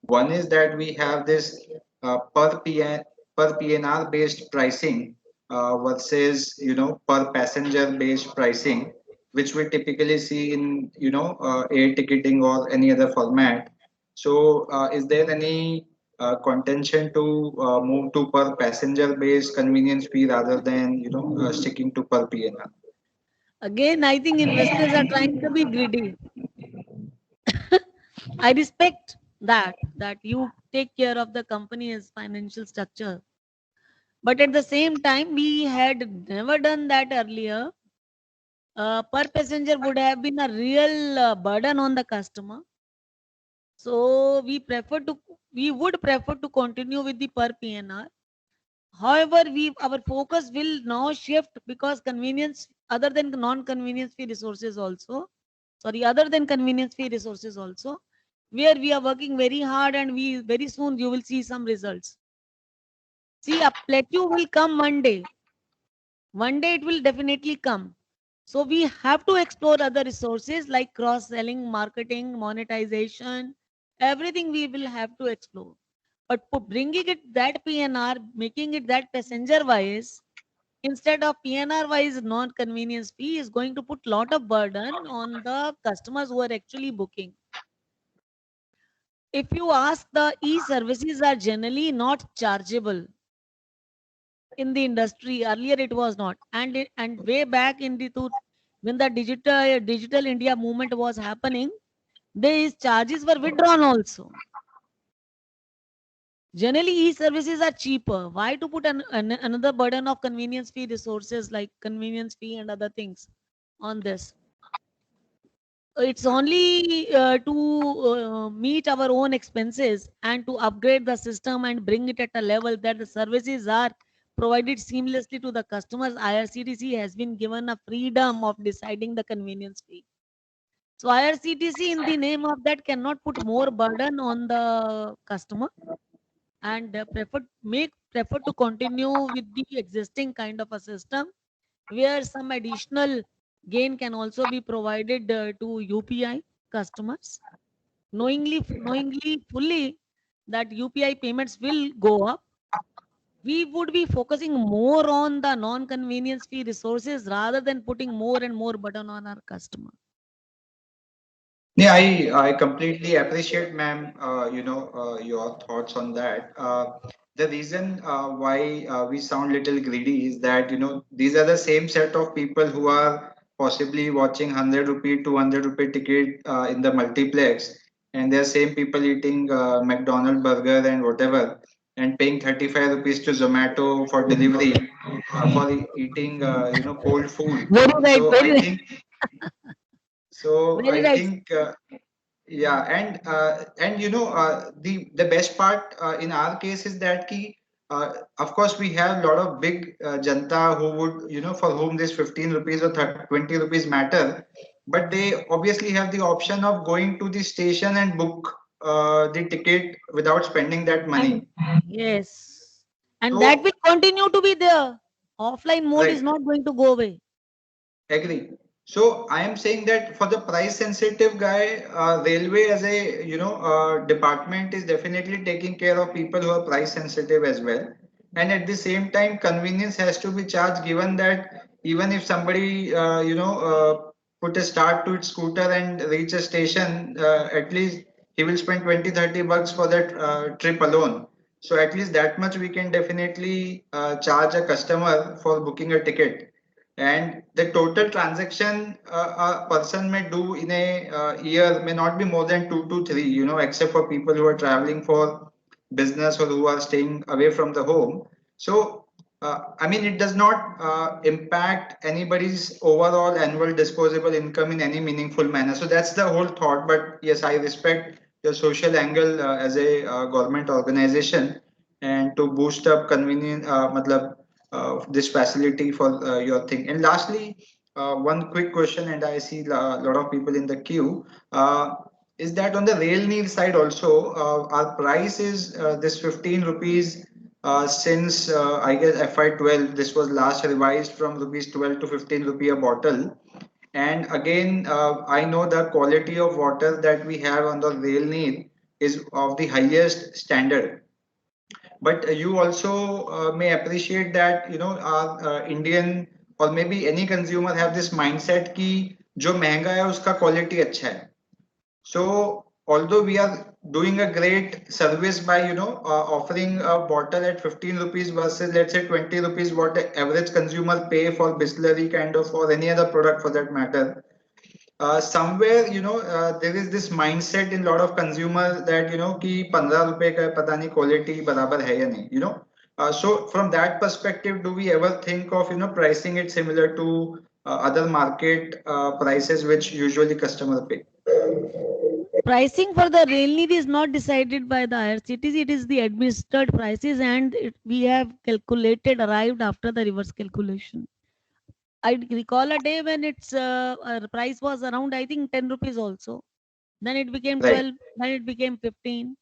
Speaker 2: One is that we have this per PNR based pricing versus per passenger based pricing, which we typically see in air ticketing or any other format. So, is there any contention to move to per passenger based convenience fee rather than sticking to per PNR?
Speaker 1: Again, I think investors are trying to be greedy. I respect that you take care of the company's financial structure. But at the same time, we had never done that earlier. Per passenger would have been a real burden on the customer. So we would prefer to continue with the per PNR. However, our focus will now shift because convenience other than non-convenience fee resources also, sorry, other than convenience fee resources also, where we are working very hard and we very soon you will see some results. See, a plateau will come one day. One day it will definitely come. So we have to explore other resources like cross-selling, marketing, monetization, everything we will have to explore. But bringing it that PNR, making it that passenger wise, instead of PNR wise non-convenience fee is going to put lot of burden on the customers who are actually booking. If you ask, the e-services are generally not chargeable in the industry. Earlier it was not, and way back in the when the digital India movement was happening, these charges were withdrawn also. Generally, e-services are cheaper. Why to put another burden of convenience fee resources like convenience fee and other things on this? It's only to meet our own expenses and to upgrade the system and bring it at a level that the services are provided seamlessly to the customers. IRCTC has been given a freedom of deciding the convenience fee. So IRCTC in the name of that cannot put more burden on the customer and prefer to continue with the existing kind of a system where some additional gain can also be provided to UPI customers, knowingly fully that UPI payments will go up. We would be focusing more on the non-convenience fee resources rather than putting more and more burden on our customer.
Speaker 2: Yeah, I completely appreciate, ma'am, your thoughts on that. The reason why we sound little greedy is that, these are the same set of people who are possibly watching 100 rupee, 200 rupee ticket in the multiplex, and they're same people eating McDonald burger and whatever, and paying 35 rupees to Zomato for delivery, for eating, cold food.
Speaker 1: Very right,
Speaker 2: So
Speaker 1: very
Speaker 2: I
Speaker 1: right,
Speaker 2: think, so
Speaker 1: very
Speaker 2: I
Speaker 1: right.
Speaker 2: think. Yeah, and the best part in our case is that of course we have a lot of big janta who would for whom this 15 rupees or 20 rupees matter, but they obviously have the option of going to the station and book the ticket without spending that money.
Speaker 1: And yes, and that will
Speaker 2: So
Speaker 1: continue to be there. Offline mode is
Speaker 2: right.
Speaker 1: not going to go away.
Speaker 2: Agree. So I am saying that for the price sensitive guy, railway as a department is definitely taking care of people who are price sensitive as well. And at the same time, convenience has to be charged. Given that even if somebody put a start to its scooter and reach a station, at least he will spend 20-30 bucks for that trip alone. So at least that much we can definitely charge a customer for booking a ticket, and the total transaction a person may do in a year may not be more than 2 to 3, except for people who are traveling for business or who are staying away from the home. So I mean, it does not impact anybody's overall annual disposable income in any meaningful manner. So that's the whole thought. But yes, I respect your social angle as a government organization, and to boost up convenience matlab, this facility for your thing. And lastly, one quick question, and I see a lot of people in the queue. Is that on the rail neer side also, our price is this 15 rupees since I guess FY12. This was last revised from rupees 12 to 15 rupee a bottle. And again, I know the quality of water that we have on the rail need is of the highest standard. But you also may appreciate that our Indian or maybe any consumer have this mindset कि जो महंगा है उसका quality अच्छा है. So although we are doing a great service by offering a bottle at 15 rupees versus let's say 20 rupees what the average consumer pay for Bisleri kind of or any other product for that matter, somewhere there is this mindset in lot of consumers that कि 15 रुपए का पता नहीं quality बराबर है या नहीं, so from that perspective do we ever think of pricing it similar to other market prices which usually customer pay?
Speaker 1: Pricing for the rail need is not decided by the IRCTC, it is the administered prices, and we have calculated, arrived after the reverse calculation. I recall a day when its price was around, I think, 10 rupees also. Then it became
Speaker 2: Right.
Speaker 1: 12, then it became 15.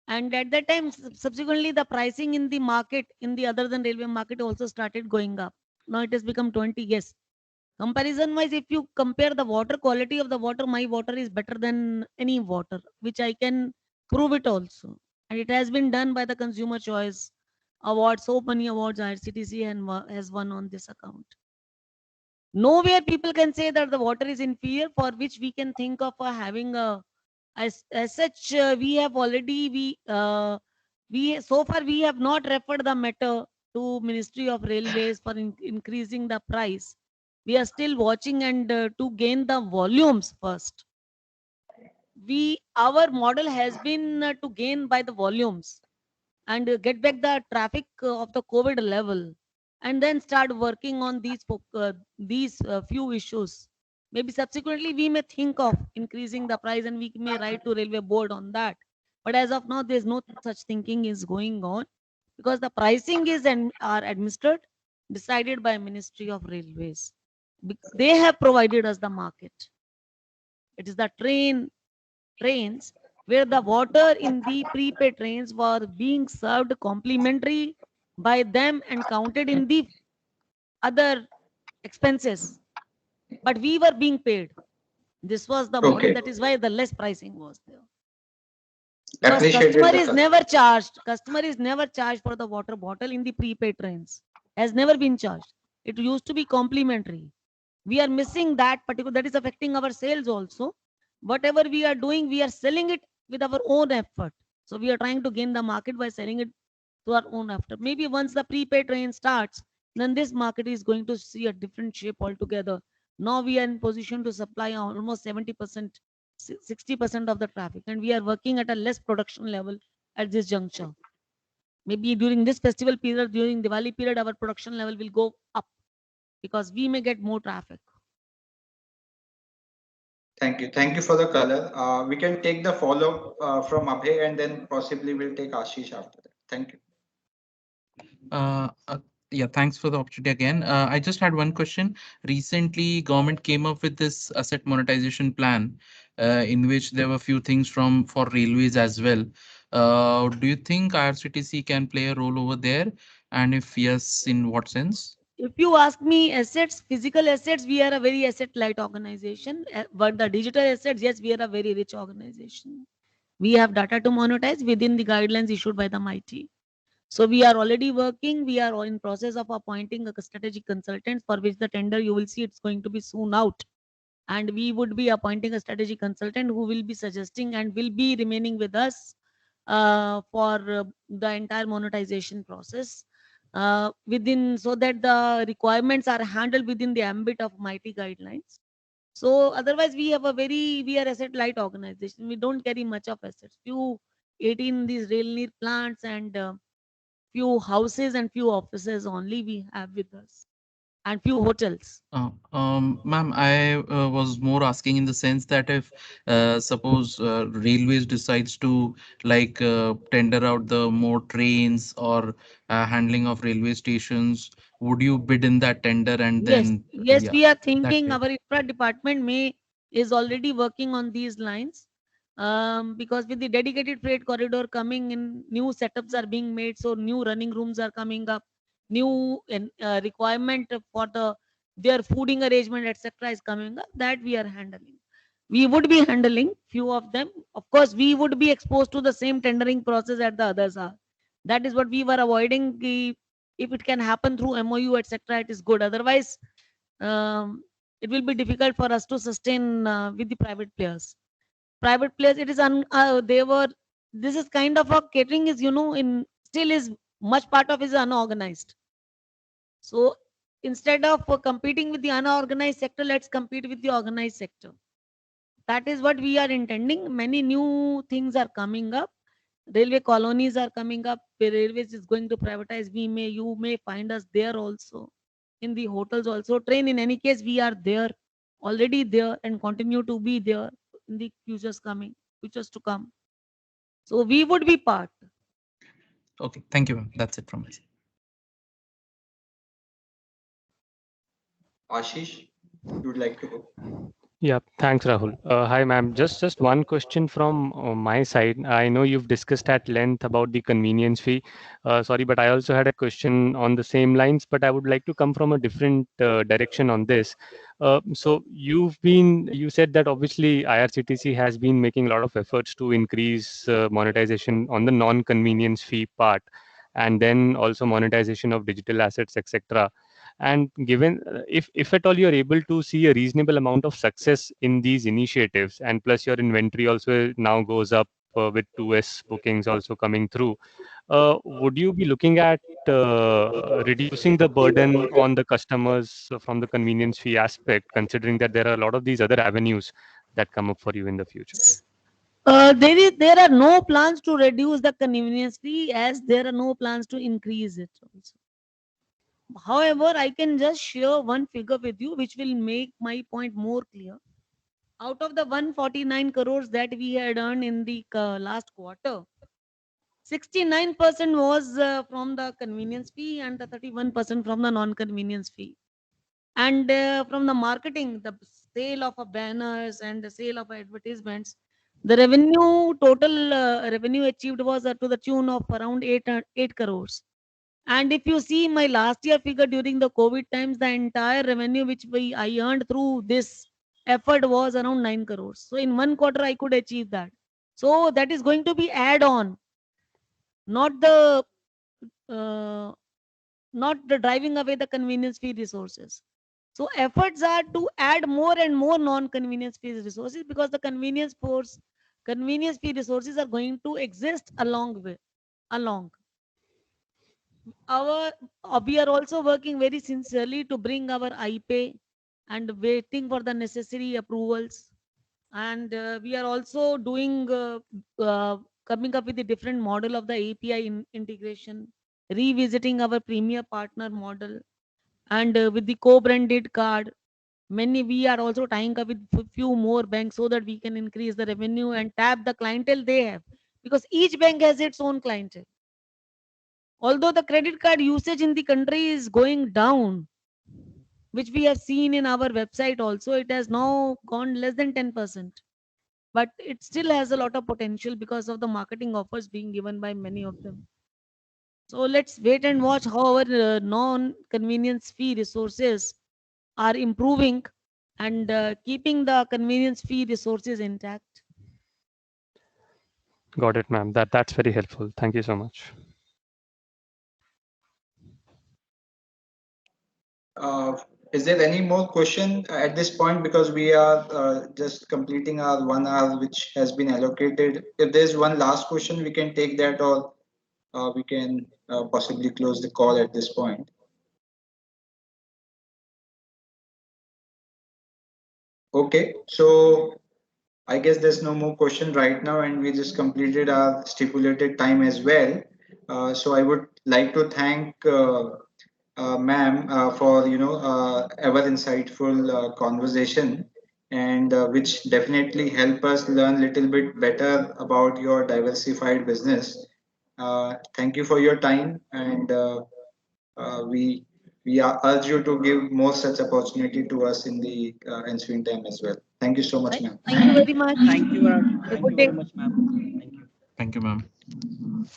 Speaker 1: And at that time, subsequently, the pricing in the market, in the other than railway market, also started going up. Now it has become 20. Yes. Comparison wise, if you compare the water quality of the water, my water is better than any water, which I can prove it also. And it has been done by the Consumer Choice Award. So many awards IRCTC has won on this account. Nowhere people can say that the water is inferior, for which we can think of having a as such. We have already we so far we have not referred the matter to Ministry of Railways for increasing the price. We are still watching and to gain the volumes first. Our model has been to gain by the volumes and get back the traffic of the COVID level, and then start working on these few issues. Maybe subsequently we may think of increasing the price, and we may write to railway board on that. But as of now, there's no such thinking is going on, because the pricing is and are administered, decided by Ministry of Railways. They have provided us the market. It is the trains where the water in the prepaid trains were being served complimentary by them and counted in the other expenses, but we were being paid. This was the model.
Speaker 2: Okay.
Speaker 1: That is why the less pricing was there, because
Speaker 2: Appreciated the
Speaker 1: customer is never charged for the water bottle in the prepaid trains, has never been charged. It used to be complimentary. We are missing that particular, that is affecting our sales also. Whatever we are doing, we are selling it with our own effort. So we are trying to gain the market by selling it to our own effort. Maybe once the prepaid train starts, then this market is going to see a different shape altogether. Now we are in position to supply almost 70%, 60% of the traffic, and we are working at a less production level at this juncture. Maybe during this festival period, during Diwali period, our production level will go up because we may get more traffic.
Speaker 2: Thank you for the color. We can take the follow from Abhay, and then possibly we'll take Ashish after that. Thank you.
Speaker 3: Uh, uh, yeah, thanks for the opportunity again. I just had one question. Recently, government came up with this asset monetization plan, in which there were few things from for railways as well. Do you think IRCTC can play a role over there? And if yes, in what sense?
Speaker 1: If you ask me, assets, physical assets, we are a very asset light organization. But the digital assets, yes, we are a very rich organization. We have data to monetize within the guidelines issued by the MIT. So we are already working. We are in process of appointing a strategic consultant, for which the tender you will see it's going to be soon out. And we would be appointing a strategic consultant who will be suggesting and will be remaining with us for the entire monetization process within, so that the requirements are handled within the ambit of MIT guidelines. So otherwise we are asset light organization. We don't carry much of assets. Few 18 these rail near plants and few houses and few offices only we have with us, and few hotels.
Speaker 3: Ma'am, I was more asking in the sense that if suppose railways decides to tender out the more trains or handling of railway stations, would you bid in that tender and
Speaker 1: Yes,
Speaker 3: then
Speaker 1: yes,
Speaker 3: yeah,
Speaker 1: we are
Speaker 3: that
Speaker 1: thinking
Speaker 3: way?
Speaker 1: our infra department may is already working on these lines. Because with the dedicated freight corridor coming in, new setups are being made, so new running rooms are coming up, new requirement for the their fooding arrangement, etc., is coming up, that we are handling. We would be handling few of them. Of course, we would be exposed to the same tendering process that the others are. That is what we were avoiding. If it can happen through MOU, etc., it is good. Otherwise, it will be difficult for us to sustain with the private players. Private players, it is they were. This is kind of a catering is, in still is much part of is unorganized. So instead of competing with the unorganized sector, let's compete with the organized sector. That is what we are intending. Many new things are coming up. Railway colonies are coming up. The railways is going to privatize. You may find us there also. In the hotels also. Train, in any case, we are there, already there, and continue to be there in the futures to come. So we would be part.
Speaker 3: Okay, thank you, ma'am. That's it from my side.
Speaker 2: Ashish, you would like to go?
Speaker 8: Yeah, thanks, Rahul. Hi, ma'am. Just one question from my side. I know you've discussed at length about the convenience fee. Sorry, but I also had a question on the same lines, but I would like to come from a different direction on this. So you said that obviously IRCTC has been making a lot of efforts to increase monetization on the non-convenience fee part, and then also monetization of digital assets, etc. And given if at all you're able to see a reasonable amount of success in these initiatives, and plus your inventory also now goes up with 2S bookings also coming through, would you be looking at reducing the burden on the customers from the convenience fee aspect, considering that there are a lot of these other avenues that come up for you in the future?
Speaker 1: There are no plans to reduce the convenience fee, as there are no plans to increase it also. However, I can just share one figure with you which will make my point more clear. Out of the 149 crores that we had earned in the last quarter, 69% was from the convenience fee and the 31% from the non-convenience fee. And from the marketing, the sale of banners and the sale of advertisements, the total revenue achieved was to the tune of around 8 crores. And if you see my last year figure during the COVID times, the entire revenue which I earned through this effort was around 9 crores. So in one quarter, I could achieve that. So that is going to be add on, not the uh, not the driving away the convenience fee resources. So efforts are to add more and more non-convenience fee resources, because the convenience fee resources are going to exist along. Our We are also working very sincerely to bring our iPay and waiting for the necessary approvals. And we are also doing coming up with a different model of the API integration, revisiting our premier partner model, and with the co-branded card. We are also tying up with few more banks so that we can increase the revenue and tap the clientele they have, because each bank has its own clientele. Although the credit card usage in the country is going down, which we have seen in our website also, it has now gone less than 10%. But it still has a lot of potential because of the marketing offers being given by many of them. So let's wait and watch how our non-convenience fee resources are improving and keeping the convenience fee resources intact.
Speaker 8: Got it, ma'am. That's very helpful. Thank you so much.
Speaker 2: Is there any more question at this point? Because we are just completing our 1 hour, which has been allocated. If there's one last question, we can take that, or we can possibly close the call at this point. Okay, so I guess there's no more question right now, and we just completed our stipulated time as well. So I would like to thank ma'am for ever insightful conversation, and which definitely help us learn little bit better about your diversified business. Thank you for your time, and we urge you to give more such opportunity to us in the ensuing time as well. Thank you so much, ma'am.
Speaker 1: Thank you very much.
Speaker 9: Thank you.
Speaker 1: Have a
Speaker 9: Thank
Speaker 1: good
Speaker 9: you
Speaker 1: day.
Speaker 9: very much, ma'am. Thank you.
Speaker 3: Thank you, ma'am.